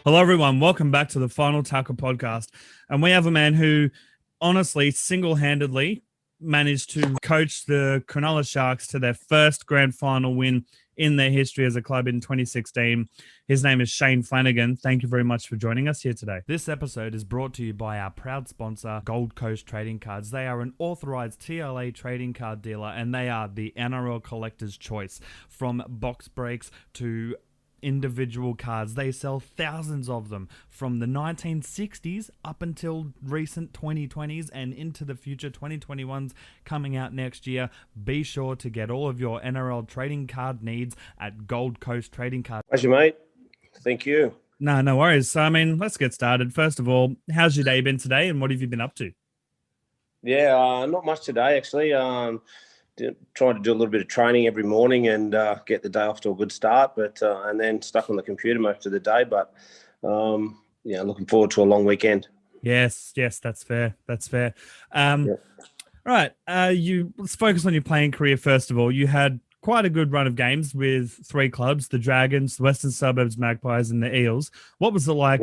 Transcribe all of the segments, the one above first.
Hello, everyone. Welcome back to the Final Tackle podcast. And we have a man who honestly, single-handedly managed to coach the Cronulla Sharks to their first grand final win in their history as a club in 2016. His name is Shane Flanagan. Thank you very much for joining us here today. This episode is brought to you by our proud sponsor, Gold Coast Trading Cards. They are an authorized TLA trading card dealer, and they are the NRL collector's choice. From box breaks to individual cards. They sell thousands of them from the 1960s up until recent 2020s and into the future 2021s coming out next year. Be sure to get all of your NRL trading card needs at Gold Coast Trading Cards. How's your mate? Thank you. No worries. So, let's get started. First of all, how's your day been today and what have you been up to? Yeah, not much today, actually. Trying to do a little bit of training every morning and get the day off to a good start, but and then stuck on the computer most of the day. But looking forward to a long weekend. Yes, that's fair. Right. Let's focus on your playing career first of all. You had quite a good run of games with three clubs: the Dragons, the Western Suburbs, Magpies, and the Eels. What was it like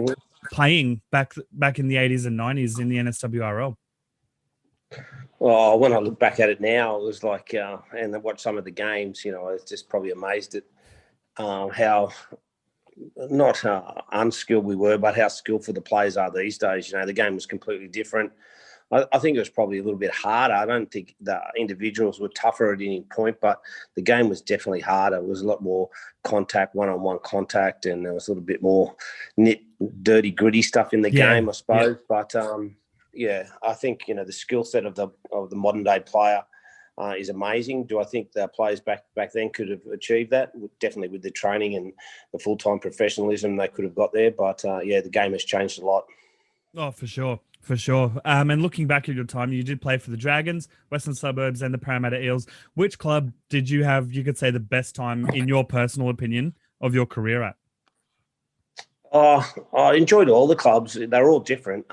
playing back in the 80s and 90s in the NSWRL? Well, when I look back at it now, it was like, and I watched some of the games, I was just probably amazed at how not unskilled we were, but how skillful the players are these days. The game was completely different. I think it was probably a little bit harder. I don't think the individuals were tougher at any point, but the game was definitely harder. It was a lot more contact, one-on-one contact, and there was a little bit more dirty, gritty stuff in the game, I suppose. Yeah. But I think the skill set of the modern day player is amazing. Do I think the players back then could have achieved that? Definitely, with the training and the full time professionalism, they could have got there. But the game has changed a lot. Oh, for sure. And looking back at your time, you did play for the Dragons, Western Suburbs, and the Parramatta Eels. Which club did you have, you could say, the best time, in your personal opinion, of your career at? I enjoyed all the clubs. They're all different.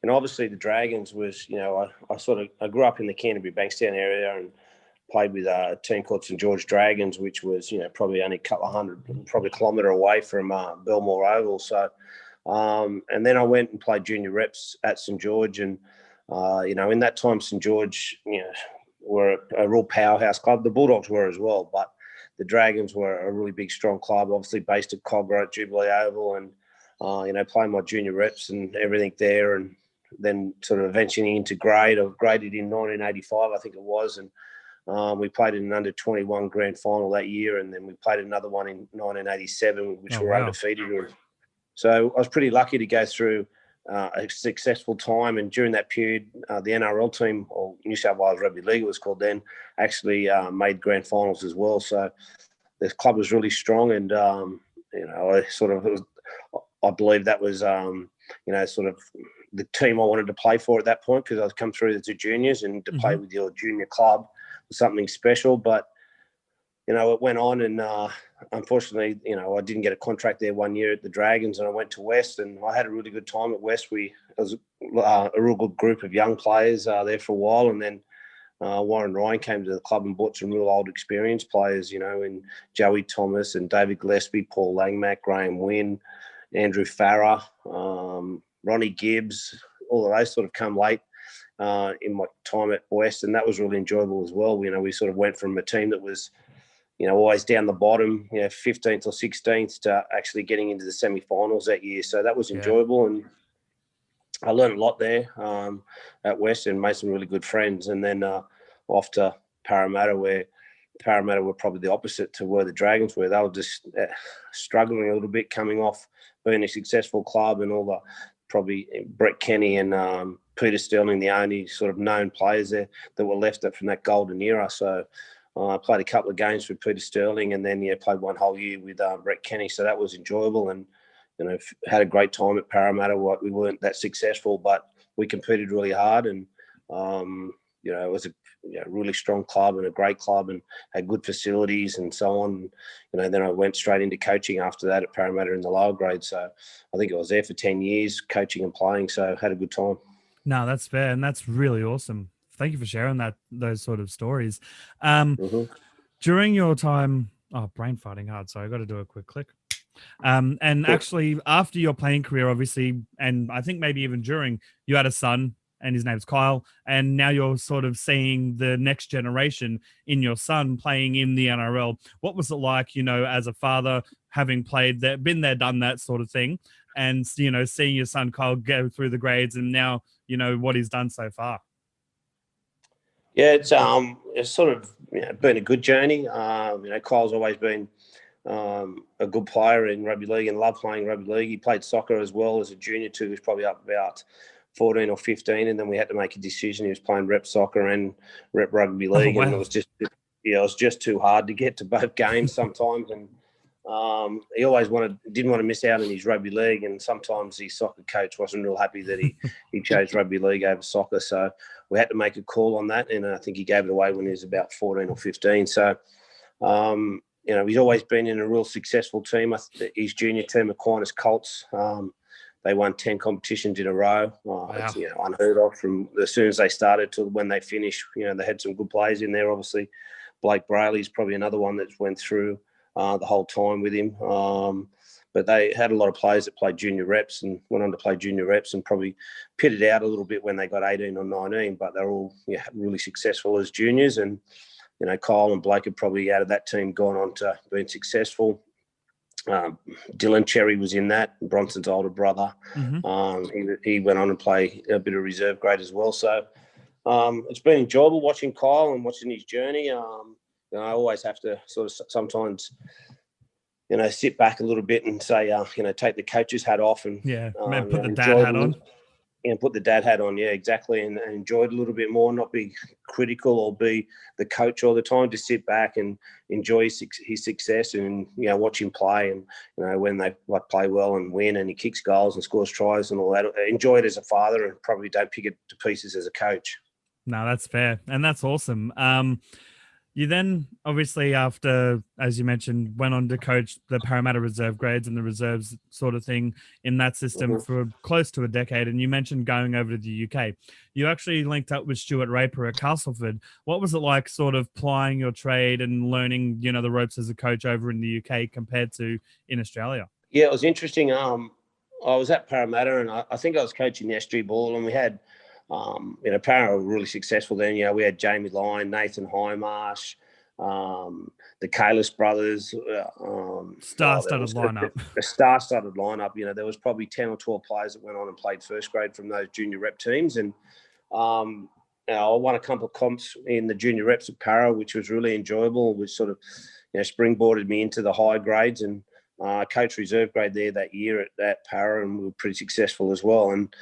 And obviously the Dragons was, I grew up in the Canterbury Bankstown area and played with a team called St George Dragons, which was, probably only a couple of hundred, probably a kilometre away from Belmore Oval. So, and then I went and played junior reps at St George. And, in that time, St George, were a real powerhouse club. The Bulldogs were as well, but the Dragons were a really big, strong club, obviously based at Cogra at Jubilee Oval, and, playing my junior reps and everything there. And then sort of venturing into grade. I graded in 1985, I think it was, and we played in an under-21 grand final that year, and then we played another one in 1987, which we were undefeated in. So I was pretty lucky to go through a successful time, and during that period, the NRL team, or New South Wales Rugby League it was called then, actually made grand finals as well. So the club was really strong, and I believe that was sort of the team I wanted to play for at that point, because I'd come through as a juniors, and to play with your junior club was something special. But, it went on, and unfortunately, I didn't get a contract there one year at the Dragons, and I went to West, and I had a really good time at West. It was a real good group of young players there for a while, and then Warren Ryan came to the club and brought some real old experienced players, in Joey Thomas and David Gillespie, Paul Langmack, Graham Wynn, Andrew Farah, Ronnie Gibbs. All of those sort of come late in my time at West, and that was really enjoyable as well. We sort of went from a team that was, always down the bottom, 15th or 16th, to actually getting into the semi-finals that year. So that was enjoyable, and I learned a lot there at West and made some really good friends. And then off to Parramatta, where Parramatta were probably the opposite to where the Dragons were. They were just struggling a little bit, coming off being a successful club, and all the probably Brett Kenny and Peter Sterling, the only sort of known players there that were left from that golden era. So I played a couple of games with Peter Sterling, and then played one whole year with Brett Kenny. So that was enjoyable, and had a great time at Parramatta. We weren't that successful, but we competed really hard, and it was a really strong club and a great club, and had good facilities and so on. Then I went straight into coaching after that at Parramatta in the lower grade. So I think I was there for 10 years coaching and playing. So had a good time. No, that's fair. And that's really awesome. Thank you for sharing those sort of stories. During your time, brain farting hard. So I got to do a quick click. And actually, after your playing career, obviously, and I think maybe even during, you had a son, and his name's Kyle, and now you're sort of seeing the next generation in your son playing in the NRL. What was it like, as a father, having played that, been there, done that sort of thing, and seeing your son Kyle go through the grades, and now what he's done so far? Yeah, it's sort of been a good journey. Kyle's always been a good player in rugby league and loved playing rugby league. He played soccer as well as a junior too. He was probably up about 14 or 15, and then we had to make a decision. He was playing rep soccer and rep rugby league, and it was just too hard to get to both games sometimes. And he always didn't want to miss out on his rugby league, and sometimes his soccer coach wasn't real happy that he chose rugby league over soccer. So we had to make a call on that, and I think he gave it away when he was about 14 or 15. So he's always been in a real successful team. His junior team, Aquinas Colts, they won 10 competitions in a row. Wow. It's unheard of from as soon as they started to when they finished. They had some good players in there. Obviously, Blake Brayley's probably another one that went through the whole time with him. But they had a lot of players that played junior reps and went on to play junior reps and probably pitted out a little bit when they got 18 or 19. But they're all really successful as juniors. And Kyle and Blake had probably out of that team gone on to being successful. Dylan Cherry was in that, Bronson's older brother. Mm-hmm. He went on and play a bit of reserve grade as well. So it's been enjoyable watching Kyle and watching his journey. I always have to sort of sometimes, sit back a little bit and say, take the coach's hat off and put the dad hat on. And put the dad hat on, exactly, and enjoy it a little bit more, not be critical or be the coach all the time. Just sit back and enjoy his success and, watch him play. And, when they play well and win and he kicks goals and scores tries and all that, enjoy it as a father and probably don't pick it to pieces as a coach. No, that's fair. And that's awesome. You then, obviously, after, as you mentioned, went on to coach the Parramatta reserve grades and the reserves sort of thing in that system for close to a decade. And you mentioned going over to the UK. You actually linked up with Stuart Raper at Castleford. What was it like sort of plying your trade and learning, the ropes as a coach over in the UK compared to in Australia? Yeah, it was interesting. I was at Parramatta and I think I was coaching the SG Ball, and we had Parra were really successful then. We had Jamie Lyon, Nathan Highmarsh, the Kalis brothers. Star-studded lineup. A star-studded lineup. There was probably 10 or 12 players that went on and played first grade from those junior rep teams. And I won a couple of comps in the junior reps at Parra, which was really enjoyable, which sort of springboarded me into the high grades. And I coached reserve grade there that year at Parra, and we were pretty successful as well. And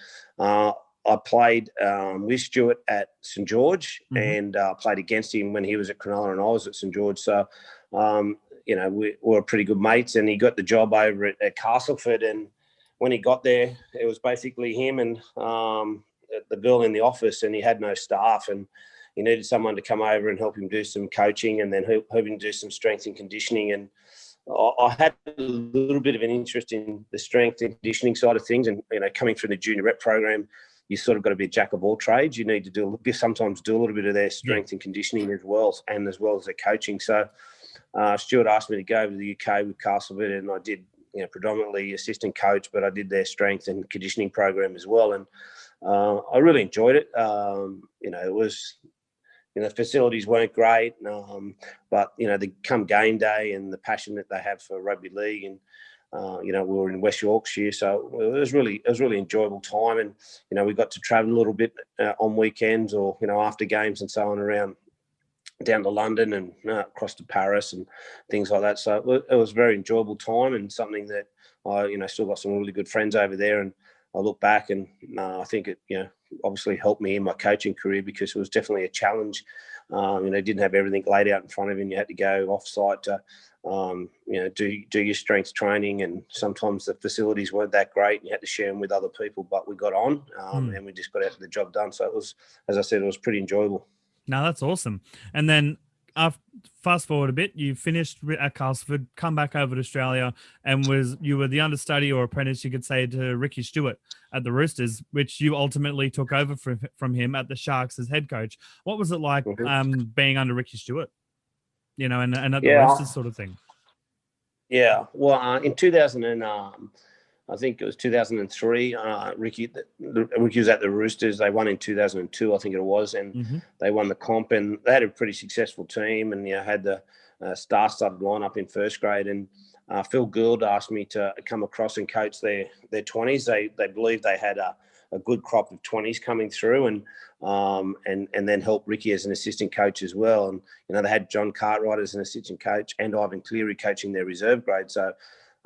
I played with Stuart at St George and played against him when he was at Cronulla and I was at St George. So, we were pretty good mates, and he got the job over at Castleford. And when he got there, it was basically him and the girl in the office, and he had no staff, and he needed someone to come over and help him do some coaching and then help him do some strength and conditioning. And I had a little bit of an interest in the strength and conditioning side of things. And, coming through the junior rep program, you sort of got to be a jack of all trades. You need to sometimes do a little bit of their strength and conditioning as well as their coaching. So Stuart asked me to go over to the UK with Castleford, and I did, predominantly assistant coach, but I did their strength and conditioning program as well. And I really enjoyed it. It was, the facilities weren't great, but, the come game day and the passion that they have for rugby league, and we were in West Yorkshire, so it was really enjoyable time. And we got to travel a little bit on weekends or after games and so on around down to London and across to Paris and things like that. So it was a very enjoyable time, and something that I still got some really good friends over there. And I look back and I think it obviously helped me in my coaching career, because it was definitely a challenge. Didn't have everything laid out in front of you, and you had to go off site to do your strength training, and sometimes the facilities weren't that great and you had to share them with other people, but we got on and we just got out the job done. So it was, as I said, it was pretty enjoyable. No, that's awesome. And then fast forward a bit, you finished at Castleford, come back over to Australia, and you were the understudy or apprentice, you could say, to Ricky Stuart at the Roosters, which you ultimately took over from him at the Sharks as head coach. What was it like being under Ricky Stuart? And at the Roosters sort of thing? Yeah. Well, in 2000 and I think it was 2003. Ricky was at the Roosters. They won in 2002, I think it was, and they won the comp. And they had a pretty successful team, and had the star-studded lineup in first grade. And Phil Gould asked me to come across and coach their 20s. They believed they had a good crop of 20s coming through, and then help Ricky as an assistant coach as well. And they had John Cartwright as an assistant coach and Ivan Cleary coaching their reserve grade. So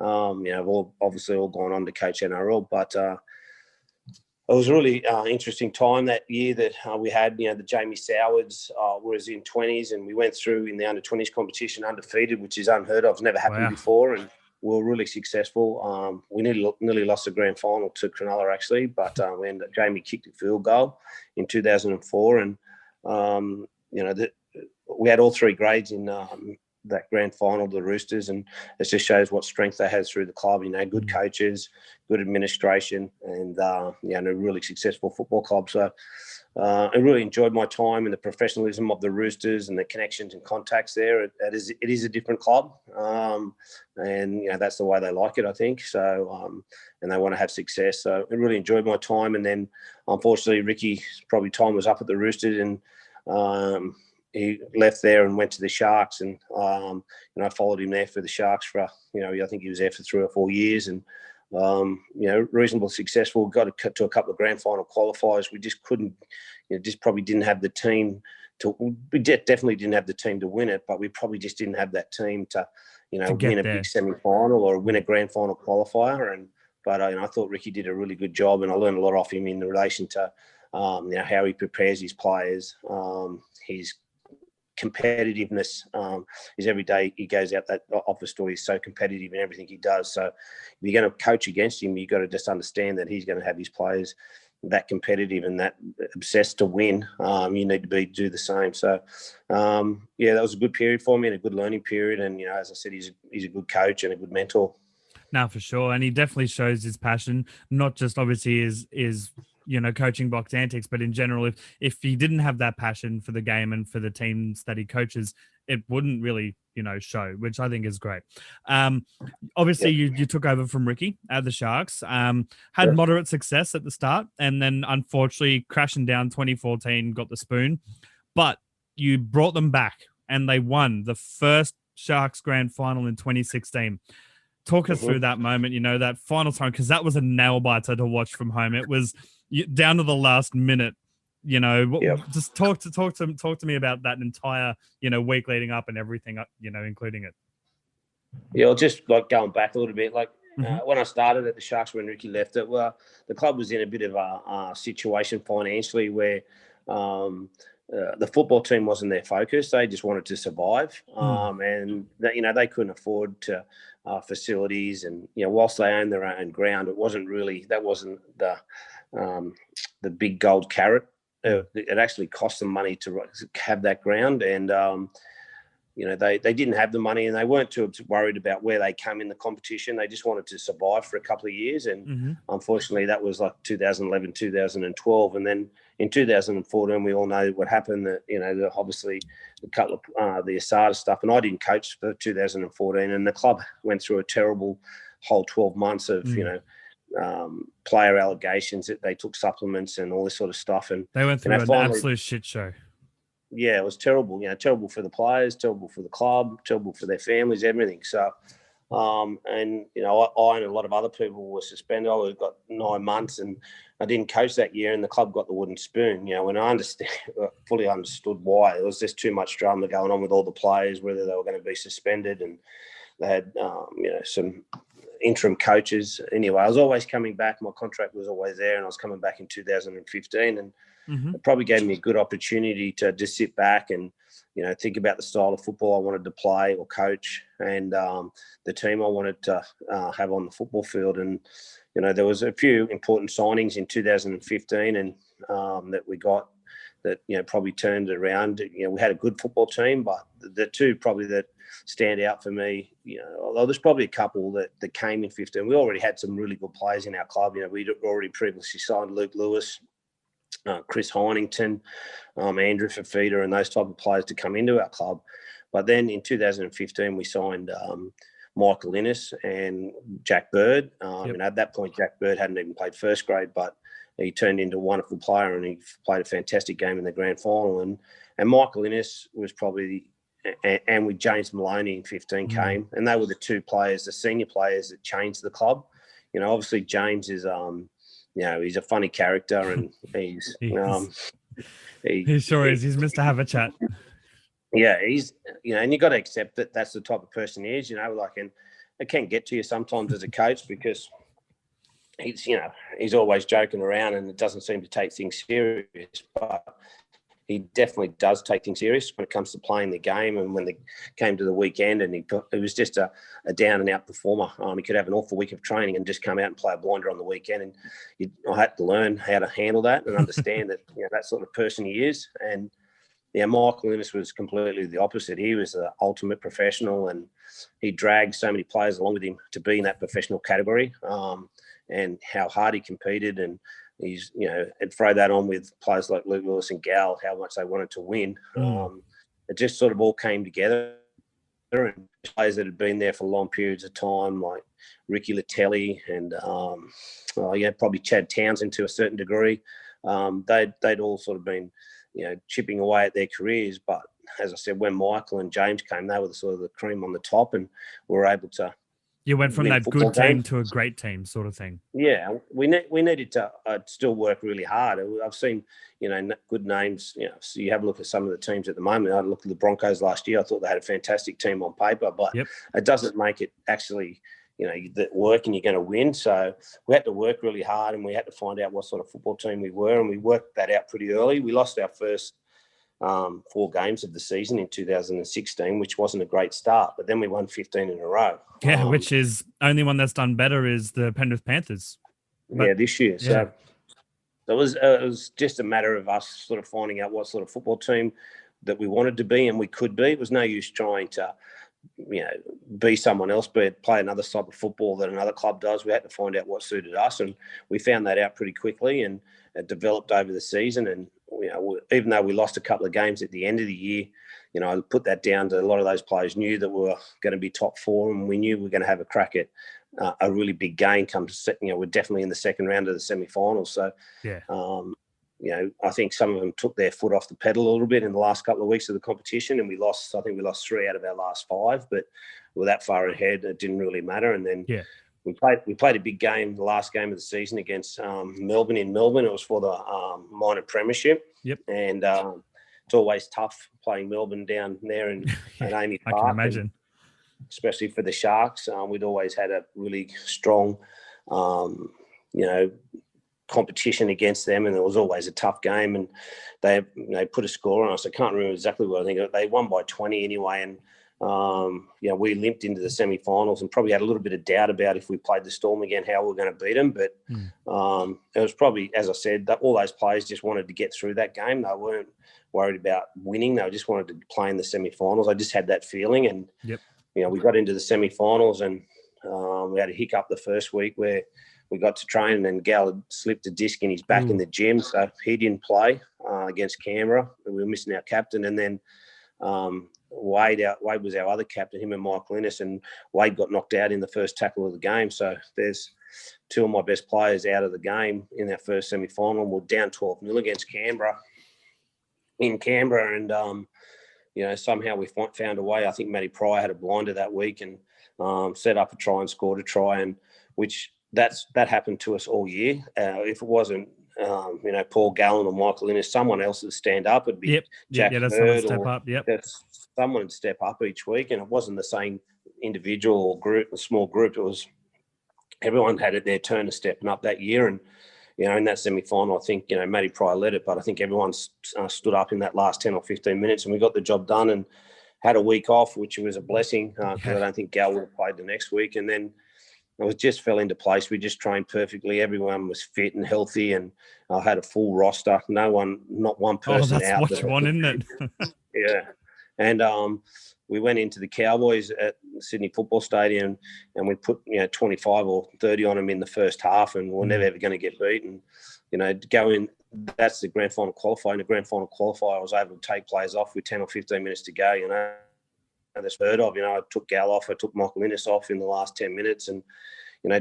obviously all gone on to coach NRL, but it was a really interesting time that year that we had, the Jamie Sowards was in 20s, and we went through in the under 20s competition undefeated, which is unheard of. It's never happened before, and we were really successful. We nearly lost the grand final to Cronulla actually, but Jamie kicked a field goal in 2004, and we had all three grades in that grand final, the Roosters, and it just shows what strength they had through the club. Good coaches, good administration, and a really successful football club. So I really enjoyed my time in the professionalism of the Roosters and the connections and contacts there. It is a different club, and that's the way they like it, I think. So and they want to have success. So I really enjoyed my time, and then unfortunately Ricky's probably time was up at the Roosters, and he left there and went to the Sharks, and I followed him there for the Sharks for I think he was there for 3 or 4 years, and reasonably successful. Got to a couple of grand final qualifiers. We just couldn't, just probably didn't have the team to. We definitely didn't have the team to win it, but we probably just didn't have that team to win a big semi-final or win a grand final qualifier. But I thought Ricky did a really good job, and I learned a lot off him in relation to how he prepares his players, his competitiveness is every day he goes out that office door. He's so competitive in everything he does. So if you're going to coach against him, you've got to just understand that he's going to have his players that competitive and that obsessed to win. You need to do the same. So that was a good period for me and a good learning period. And as I said, he's a good coach and a good mentor. No, for sure. And he definitely shows his passion, not just obviously is coaching box antics, but in general, if he didn't have that passion for the game and for the teams that he coaches, it wouldn't really, show, which I think is great. Obviously you took over from Ricky at the Sharks, had moderate success at the start, and then unfortunately crashing down 2014, got the spoon, but you brought them back and they won the first Sharks grand final in 2016. Talk us through that moment, that final time, because that was a nail biter to watch from home. It was down to the last minute. Just talk to me about that entire week leading up and everything, including it. Yeah, well, just like going back a little bit, like when I started at the Sharks when Ricky left it, well, the club was in a bit of a situation financially where the football team wasn't their focus. They just wanted to survive, and they couldn't afford to facilities. And whilst they owned their own ground, it wasn't really the big gold carrot. It actually cost them money to have that ground, and they didn't have the money, and they weren't too worried about where they come in the competition. They just wanted to survive for a couple of years, and unfortunately that was like 2011, 2012, and then in 2014 we all know what happened. That obviously a couple of the Asada stuff, and I didn't coach for 2014, and the club went through a terrible whole 12 months of player allegations that they took supplements and all this sort of stuff, and they went through an absolute shit show. Yeah, it was terrible. Terrible for the players, terrible for the club, terrible for their families, everything. So, I and a lot of other people were suspended. I got 9 months, and I didn't coach that year, and the club got the wooden spoon. When I fully understood why. It was just too much drama going on with all the players, whether they were going to be suspended, and they had some interim coaches. Anyway, I was always coming back. My contract was always there, and I was coming back in 2015, and it probably gave me a good opportunity to just sit back and, think about the style of football I wanted to play or coach, and the team I wanted to have on the football field. And, there was a few important signings in 2015 and that we got that, probably turned it around. We had a good football team, but the two probably that stand out for me, although there's probably a couple that came in 15. We already had some really good players in our club. We'd already previously signed Luke Lewis, Chris Heinington, Andrew Fafita, and those type of players to come into our club. But then in 2015, we signed Michael Innes and Jack Bird. At that point, Jack Bird hadn't even played first grade, but he turned into a wonderful player and he played a fantastic game in the grand final. And Michael Innes was probably, and with James Maloney in 15 came, and they were the two players, the senior players that changed the club. Obviously James is, he's a funny character and he's, he sure is. He's Mr. Have a Chat. Yeah, he's, and you got to accept that that's the type of person he is, and it can get to you sometimes as a coach because he's always joking around and it doesn't seem to take things serious, but he definitely does take things serious when it comes to playing the game. And when they came to the weekend and it was just a down and out performer. He could have an awful week of training and just come out and play a blinder on the weekend. And I had to learn how to handle that and understand that, that sort of person he is. And Michael Innes was completely the opposite. He was the ultimate professional and he dragged so many players along with him to be in that professional category, and how hard he competed. And he's, and throw that on with players like Luke Lewis and Gal, how much they wanted to win. It just sort of all came together. And players that had been there for long periods of time, like Ricky Latelli and, probably Chad Townsend to a certain degree. They'd all sort of been, chipping away at their careers. But as I said, when Michael and James came, they were the sort of the cream on the top and we were able to. You went from that good team to a great team sort of thing. Yeah, we needed to still work really hard. I've seen, good names. So you have a look at some of the teams at the moment. I looked at the Broncos last year. I thought they had a fantastic team on paper, but it doesn't make it actually, that work and you're going to win. So we had to work really hard and we had to find out what sort of football team we were, and we worked that out pretty early. We lost our first 4 games of the season in 2016, which wasn't a great start, but then we won 15 in a row. Yeah, which is only one that's done better is the Penrith Panthers. This year. Yeah. So it was just a matter of us sort of finding out what sort of football team that we wanted to be and we could be. It was no use trying to, be someone else, but play another type of football that another club does. We had to find out what suited us, and we found that out pretty quickly, and it developed over the season. And even though we lost a couple of games at the end of the year, I put that down to a lot of those players knew that we were going to be top 4, and we knew we were going to have a crack at a really big game come to, we're definitely in the second round of the semi-finals. So, I think some of them took their foot off the pedal a little bit in the last couple of weeks of the competition, and we lost 3 out of our last 5, but we're that far ahead, it didn't really matter. And then we played a big game, the last game of the season against Melbourne in Melbourne. It was for the minor premiership. And it's always tough playing Melbourne down there at Amy Park. I can imagine. Especially for the Sharks. We'd always had a really strong, competition against them, and it was always a tough game. And they put a score on us. I can't remember exactly what I think. They won by 20 anyway, and we limped into the semi-finals and probably had a little bit of doubt about if we played the Storm again, how we were going to beat them. But it was probably, as I said, that all those players just wanted to get through that game. They weren't worried about winning. They just wanted to play in the semi-finals. I just had that feeling. And, we got into the semi-finals and we had a hiccup the first week where we got to train and then Gal had slipped a disc in his back in the gym. So he didn't play against Canberra. We were missing our captain. And then Wade was our other captain, him and Michael Innes, and Wade got knocked out in the first tackle of the game. So there's 2 of my best players out of the game in that first semi-final. We're down 12-0 against Canberra in Canberra. And, somehow we found a way. I think Matty Pryor had a blinder that week and set up a try and scored a try, and that happened to us all year. If it wasn't, Paul Gallen or Michael Innes, someone else would stand up. It'd be Jack Bird someone would step up each week, and it wasn't the same individual or group, a small group. It was everyone had it their turn to stepping up that year. And in that semi-final, I think Matty Pryor led it, but I think everyone stood up in that last 10 or 15 minutes, and we got the job done and had a week off, which was a blessing because I don't think Gal would have played the next week. And then it just fell into place. We just trained perfectly. Everyone was fit and healthy, and I had a full roster. Not one person that's out. That's what you want, isn't it? Yeah. And we went into the Cowboys at Sydney Football Stadium and we put 25 or 30 on them in the first half, and we're never ever going to get beaten. Go in. That's the grand final qualifier. In the grand final qualifier, I was able to take players off with 10 or 15 minutes to go. that's heard of. I took Gal off, I took Michael Innes off in the last 10 minutes and,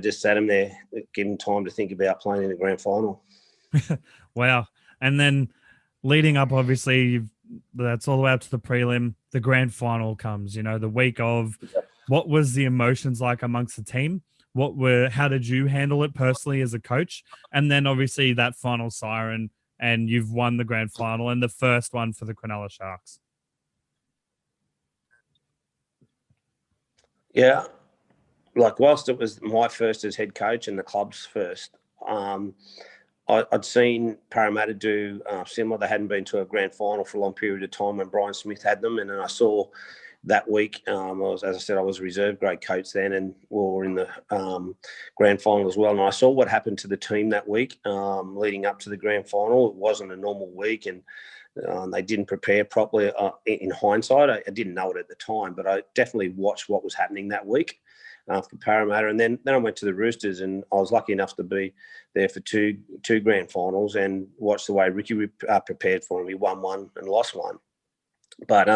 just sat him there, give him time to think about playing in the grand final. Wow. And then leading up, obviously, that's all the way up to the prelim. The grand final comes, the week of. What was the emotions like amongst the team? How did you handle it personally as a coach? And then obviously that final siren, and you've won the grand final and the first one for the Cronulla Sharks. Yeah. Like, whilst it was my first as head coach and the club's first, I'd seen Parramatta do similar. They hadn't been to a grand final for a long period of time when Brian Smith had them. And then I saw that week, I was a reserve grade coach then, and we were in the grand final as well. And I saw what happened to the team that week leading up to the grand final. It wasn't a normal week, and they didn't prepare properly. In hindsight, I didn't know it at the time, but I definitely watched what was happening that week for Parramatta. And then I went to the Roosters, and I was lucky enough to be there for two grand finals and watch the way Ricky prepared for him. He won one and lost one. But,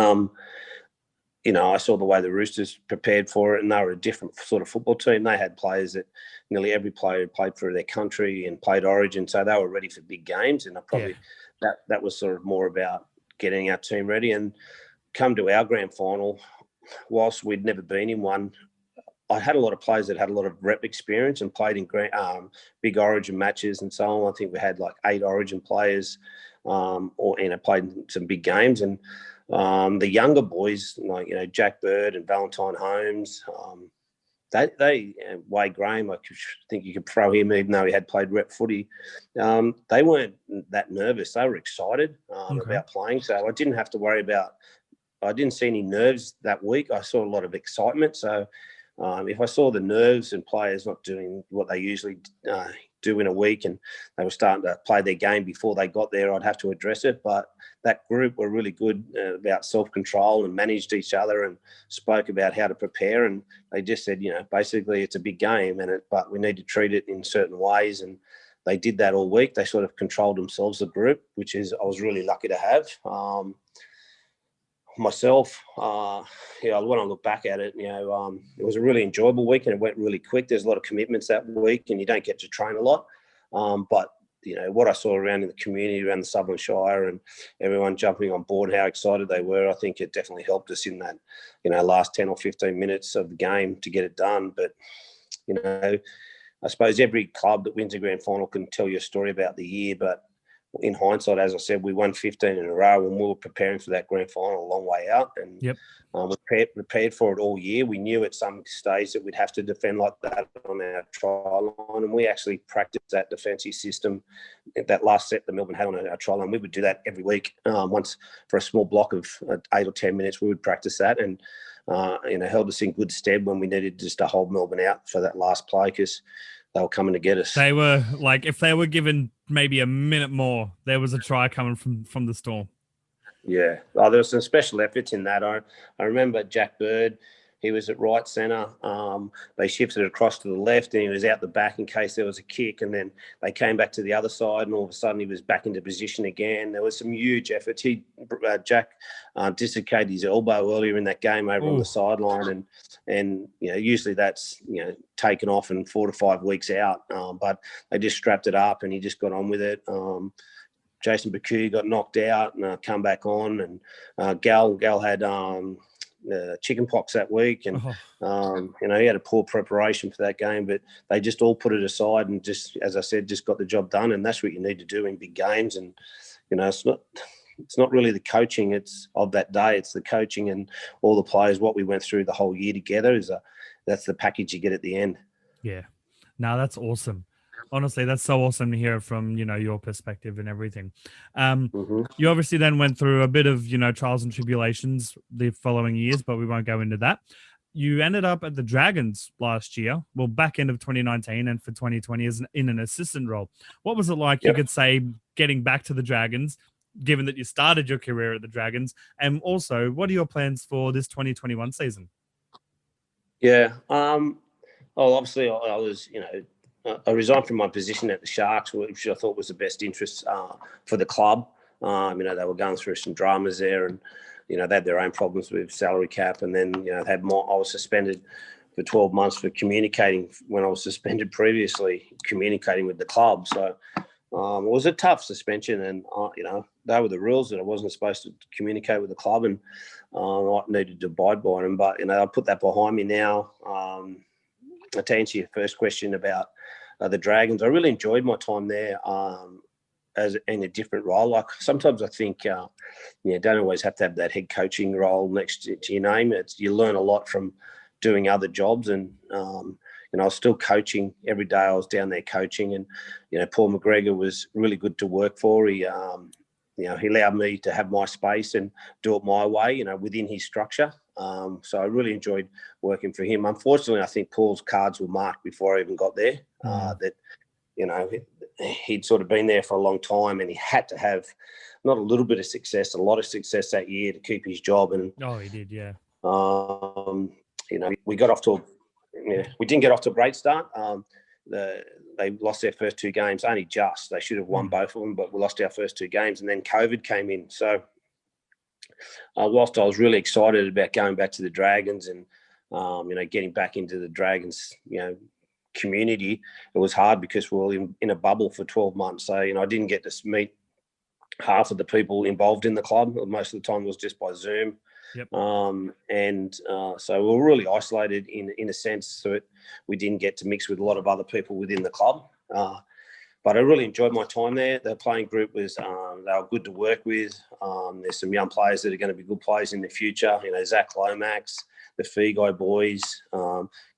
I saw the way the Roosters prepared for it, and they were a different sort of football team. They had players that nearly every player had played for their country and played Origin, so they were ready for big games. And that was sort of more about getting our team ready. And come to our grand final, whilst we'd never been in one, I had a lot of players that had a lot of rep experience and played in big Origin matches and so on. I think we had like 8 Origin players, played in some big games. And the younger boys, like Jack Bird and Valentine Holmes, Wade Graham, I think you could throw him even though he had played rep footy. They weren't that nervous. They were excited about playing, so I didn't have to worry about. I didn't see any nerves that week. I saw a lot of excitement. So. If I saw the nerves and players not doing what they usually do in a week and they were starting to play their game before they got there, I'd have to address it. But that group were really good about self-control and managed each other and spoke about how to prepare. And they just said, basically it's a big game, but we need to treat it in certain ways. And they did that all week. They sort of controlled themselves, the group, which I was really lucky to have. Myself, when I look back at it, it was a really enjoyable week and it went really quick. There's a lot of commitments that week and you don't get to train a lot. But, what I saw around in the community, around the Sutherland Shire and everyone jumping on board, how excited they were, I think it definitely helped us in that, last 10 or 15 minutes of the game to get it done. But, I suppose every club that wins a grand final can tell you a story about the year, but in hindsight, as I said, we won 15 in a row and we were preparing for that grand final a long way out. And we prepared for it all year. We knew at some stage that we'd have to defend like that on our try line. And we actually practiced that defensive system, that last set that Melbourne had on our try line. We would do that every week. Once for a small block of 8 or 10 minutes, we would practice that and, held us in good stead when we needed just to hold Melbourne out for that last play because they were coming to get us. They were like, if they were given maybe a minute more, there was a try coming from the Storm. Yeah. Oh, there was some special efforts in that. I remember Jack Bird, he was at right centre. They shifted across to the left and he was out the back in case there was a kick. And then they came back to the other side and all of a sudden he was back into position again. There was some huge efforts. Jack dislocated his elbow earlier in that game over on the sideline. And usually that's, taken off in 4 to 5 weeks out. But they just strapped it up and he just got on with it. Jason Baku got knocked out and come back on. And Gal had chicken pox that week. And, he had a poor preparation for that game, but they just all put it aside and just, as I said, just got the job done. And that's what you need to do in big games. And, it's not really the coaching of that day. It's the coaching and all the players, what we went through the whole year together that's the package you get at the end. Yeah. No, that's awesome. Honestly, that's so awesome to hear from, your perspective and everything. You obviously then went through a bit of, trials and tribulations the following years, but we won't go into that. You ended up at the Dragons last year, back end of 2019 and for 2020 in an assistant role. What was it like, you could say, getting back to the Dragons, given that you started your career at the Dragons? And also, what are your plans for this 2021 season? Yeah. Obviously, I was, I resigned from my position at the Sharks, which I thought was the best interest for the club. They were going through some dramas there, and they had their own problems with salary cap, and then I was suspended for 12 months for communicating when I was suspended previously, communicating with the club. So it was a tough suspension, and they were the rules that I wasn't supposed to communicate with the club, and I needed to abide by them. But I put that behind me now. To answer your first question about the Dragons, I really enjoyed my time there. As in a different role. Like sometimes I think, don't always have to have that head coaching role next to your name. You learn a lot from doing other jobs, and I was still coaching every day. I was down there coaching, and Paul McGregor was really good to work for. He allowed me to have my space and do it my way, within his structure. So I really enjoyed working for him. Unfortunately, I think Paul's cards were marked before I even got there. He'd sort of been there for a long time, and he had to have not a little bit of success, a lot of success that year to keep his job. And he did, yeah. we got off to we didn't get off to a great start. They lost their first 2 games, only just. They should have won both of them, but we lost our first 2 games, and then COVID came in. So whilst I was really excited about going back to the Dragons and getting back into the Dragons, community, it was hard because we were in a bubble for 12 months. So, I didn't get to meet half of the people involved in the club. Most of the time it was just by Zoom. Yep. So we were really isolated in a sense. So we didn't get to mix with a lot of other people within the club. But I really enjoyed my time there. The playing group was, they were good to work with. There's some young players that are going to be good players in the future. Zach Lomax, the Figo boys,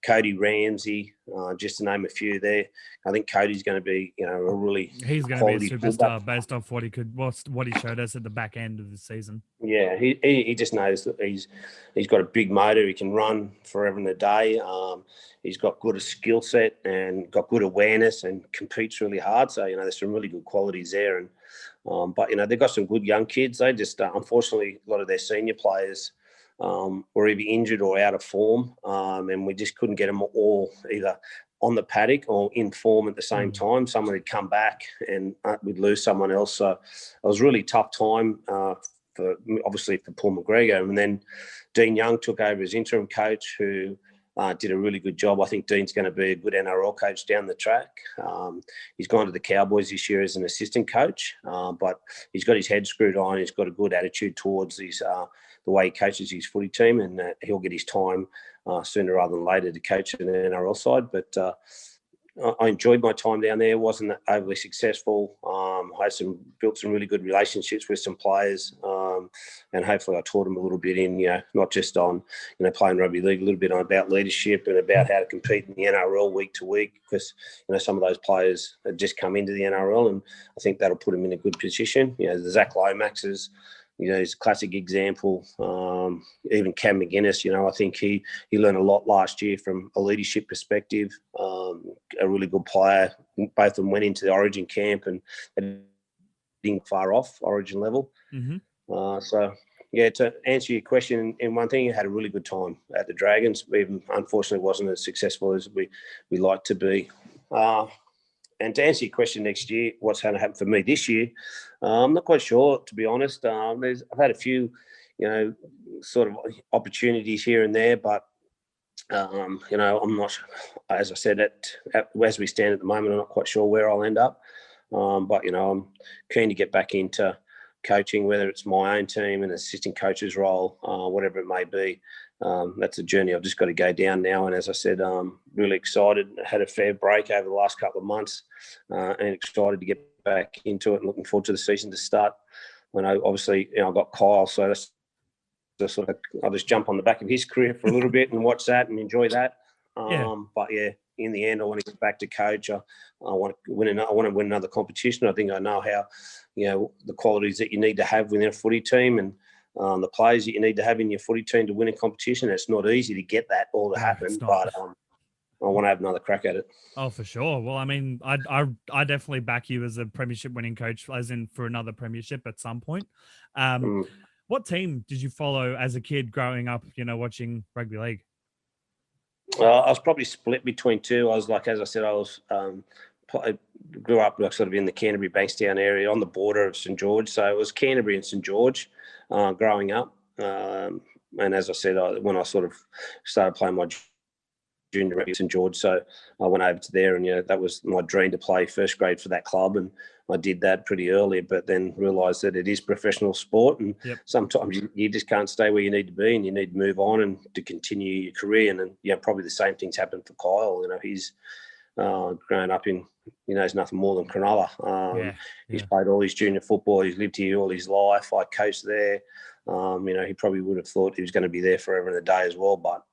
Cody Ramsey, just to name a few there. I think Cody's going to be, a really he's going to be a superstar based off what he showed us at the back end of the season. Yeah, he just knows that he's got a big motor. He can run forever and a day. He's got good skill set and got good awareness and competes really hard. So there's some really good qualities there. And but they've got some good young kids. They just unfortunately a lot of their senior players were either injured or out of form, and we just couldn't get them all either on the paddock or in form at the same time. Someone would come back and we'd lose someone else. So it was a really tough time for Paul McGregor. And then Dean Young took over as interim coach, who did a really good job. I think Dean's going to be a good NRL coach down the track. He's gone to the Cowboys this year as an assistant coach, but he's got his head screwed on. He's got a good attitude towards the way he coaches his footy team, and he'll get his time sooner rather than later to coach an NRL side. But I enjoyed my time down there. It wasn't overly successful. I built some really good relationships with some players, and hopefully I taught them a little bit in, not just on, playing rugby league, a little bit about leadership and about how to compete in the NRL week to week, because, some of those players had just come into the NRL, and I think that'll put them in a good position. The Zach Lomaxes, he's a classic example. Even Cam McGuinness, I think he learned a lot last year from a leadership perspective. A really good player. Both of them went into the Origin camp and didn't far off Origin level. Mm-hmm. To answer your question, in one thing, I had a really good time at the Dragons. Even unfortunately wasn't as successful as we like to be. And to answer your question next year, what's going to happen for me this year, I'm not quite sure, to be honest. I've had a few, sort of opportunities here and there, but, I'm not, as I said, as we stand at the moment, I'm not quite sure where I'll end up. But, I'm keen to get back into coaching, whether it's my own team, an assistant coach's role, whatever it may be. That's a journey I've just got to go down now. And as I said, I'm really excited. I had a fair break over the last couple of months, and excited to get back into it and looking forward to the season to start. When I got Kyle, so that's sort of, I'll just jump on the back of his career for a little bit and watch that and enjoy that. But in the end, I want to get back to coach. I want to win another competition. I think I know how, the qualities that you need to have within a footy team, and the players that you need to have in your footy team to win a competition. It's not easy to get that all to happen, but I want to have another crack at it. Oh, for sure. Well, I mean, I definitely back you as a premiership winning coach, as in for another premiership at some point. What team did you follow as a kid growing up, watching rugby league? I was probably split between two. I was as I said, I grew up sort of in the Canterbury Bankstown area on the border of St George. So it was Canterbury and St George growing up. And as I said, when I sort of started playing my junior at St George, so I went over to there, and that was my dream to play first grade for that club, and I did that pretty early, but then realised that it is professional sport, and sometimes you just can't stay where you need to be, and you need to move on and to continue your career. And then, probably the same thing's happened for Kyle. He's grown up in, he's nothing more than Cronulla. He's played all his junior football. He's lived here all his life. I coached there. He probably would have thought he was going to be there forever and a day as well, but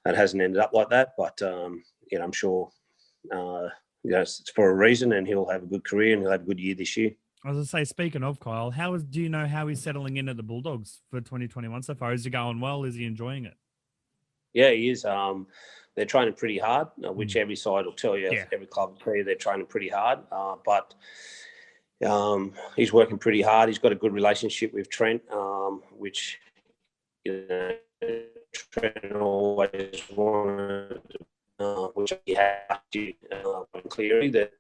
it hasn't ended up like that. But, I'm sure, it's for a reason, and he'll have a good career and he'll have a good year this year. I was going to say, speaking of Kyle, do you know how he's settling in at the Bulldogs for 2021 so far? Is he going well? Is he enjoying it? Yeah, he is. They're training pretty hard, which every side will tell you. Every club will tell you they're training pretty hard. But he's working pretty hard. He's got a good relationship with Trent, which Trent always wanted, which he had to clearly that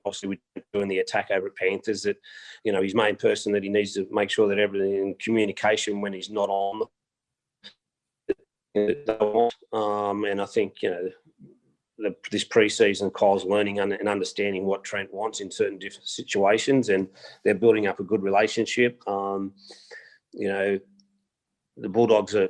obviously we're doing the attack over at Panthers, that his main person that he needs to make sure that everything in communication when he's not on. And I think this pre-season, Kyle's learning and understanding what Trent wants in certain different situations, and they're building up a good relationship. The Bulldogs are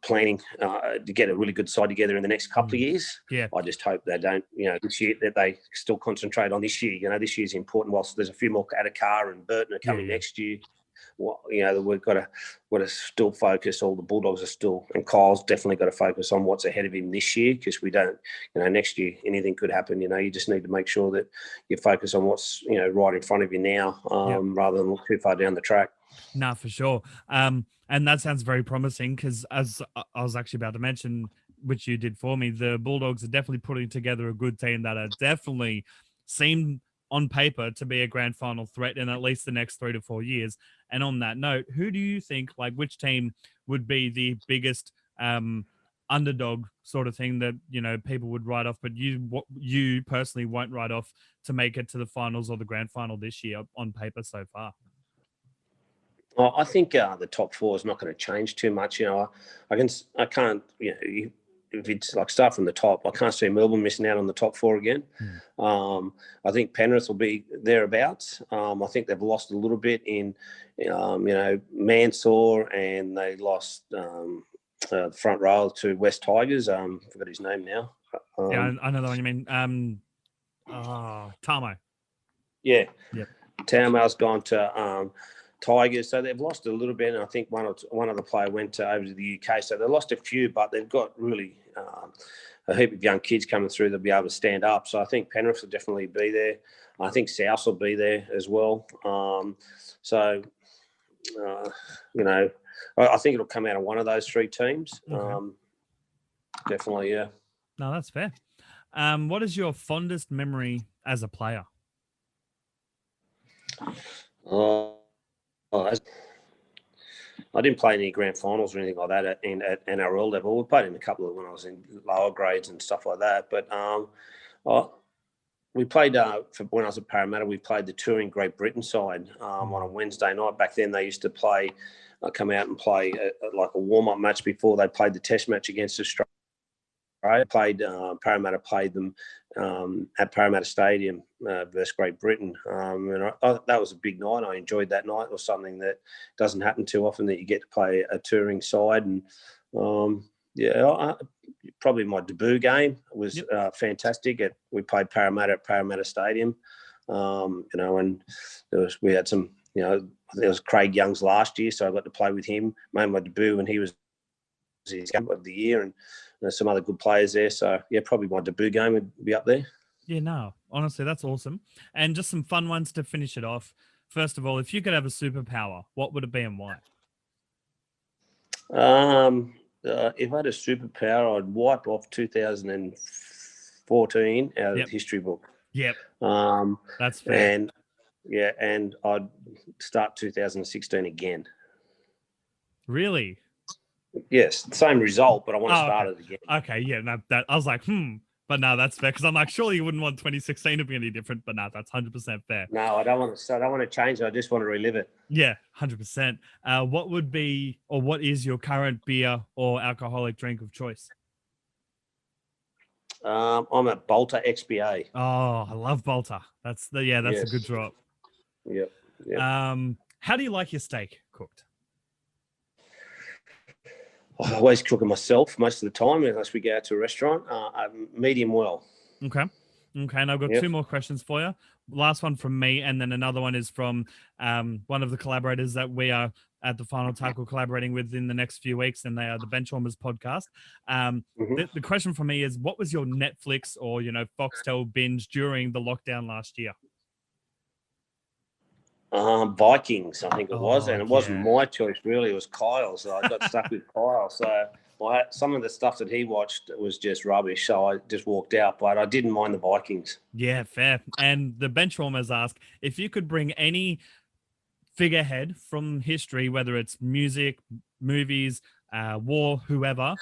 planning to get a really good side together in the next couple of years. Yeah, I just hope they don't, this year, that they still concentrate on this year. This year's important. Whilst there's a few more, Adakar and Burton are coming next year. We've got to still focus. All the Bulldogs are still, and Kyle's definitely got to focus on what's ahead of him this year, because we don't, next year anything could happen. You just need to make sure that you focus on what's right in front of you now, rather than look too far down the track. No, for sure. And that sounds very promising, because as I was actually about to mention, which you did for me, the Bulldogs are definitely putting together a good team that are definitely seem on paper to be a grand final threat in at least the next 3 to 4 years. And on that note, who do you think, which team would be the biggest underdog sort of thing that, people would write off, but you personally won't write off to make it to the finals or the grand final this year on paper so far? Well, I think the top four is not going to change too much. I can't, if it's start from the top, I can't see Melbourne missing out on the top four again. I think Penrith will be thereabouts. I think they've lost a little bit in, Mansour, and they lost the front row to West Tigers. I forgot his name now. I know the one you mean. Tamo. Yeah. Yep. Tamo's gone to Tigers, so they've lost a little bit, and I think one other player went over to the UK, so they lost a few, but they've got really a heap of young kids coming through that'll be able to stand up. So I think Penrith will definitely be there. I think South will be there as well. I think it'll come out of one of those three teams. Okay. Definitely, yeah. No, that's fair. What is your fondest memory as a player? I didn't play any grand finals or anything like that at NRL level. We played in a couple of when I was in lower grades and stuff like that. But we played when I was at Parramatta. We played the touring Great Britain side on a Wednesday night. Back then, they used to come out and play a warm-up match before they played the Test match against Australia. Parramatta played them at Parramatta Stadium versus Great Britain. That was a big night. I enjoyed that night. It was something that doesn't happen too often, that you get to play a touring side. And probably my debut game was fantastic. We played Parramatta at Parramatta Stadium. And we had some, there was Craig Young's last year, so I got to play with him. Made my debut, and he was his game of the year, and there's some other good players there. So, probably my debut game would be up there. Yeah, no, honestly, that's awesome. And just some fun ones to finish it off. First of all, if you could have a superpower, what would it be and why? If I had a superpower, I'd wipe off 2014 out of the history book. Yep. That's fair. And I'd start 2016 again. Really? Yes, same result, but I want to start it again. Okay, yeah, that I was like, But no, that's fair. Because I'm like, surely you wouldn't want 2016 to be any different. But no, that's 100% fair. No, I don't want to change it. I just want to relive it. Yeah, 100%. What would be, or what is your current beer or alcoholic drink of choice? I'm a Bolter XBA. Oh, I love Bolter. That's Yes. a good drop. Yep. How do you like your steak cooked? I always cook it myself most of the time, unless we go out to a restaurant. Medium well. Okay. And I've got two more questions for you. Last one from me, and then another one is from one of the collaborators that we are at the Final Tackle collaborating with in the next few weeks, and they are the Benchwarmers podcast. The question from me is, what was your Netflix or, Foxtel binge during the lockdown last year? Vikings, I think it was, and it wasn't my choice really. It was Kyle, so I got stuck with Kyle. So some of the stuff that he watched was just rubbish, so I just walked out. But I didn't mind the Vikings. Yeah, fair. And the Benchwarmers ask if you could bring any figurehead from history, whether it's music, movies, war, whoever,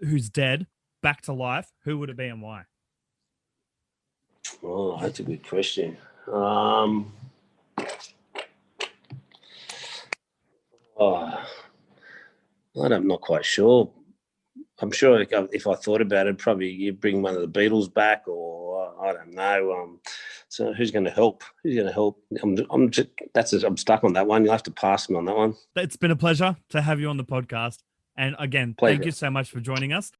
who's dead, back to life, who would it be and why? Oh, that's a good question. I'm not quite sure. I'm sure if I thought about it, probably you'd bring one of the Beatles back, or I don't know. So who's going to help? I'm stuck on that one. You'll have to pass me on that one. It's been a pleasure to have you on the podcast. And again, thank you so much for joining us.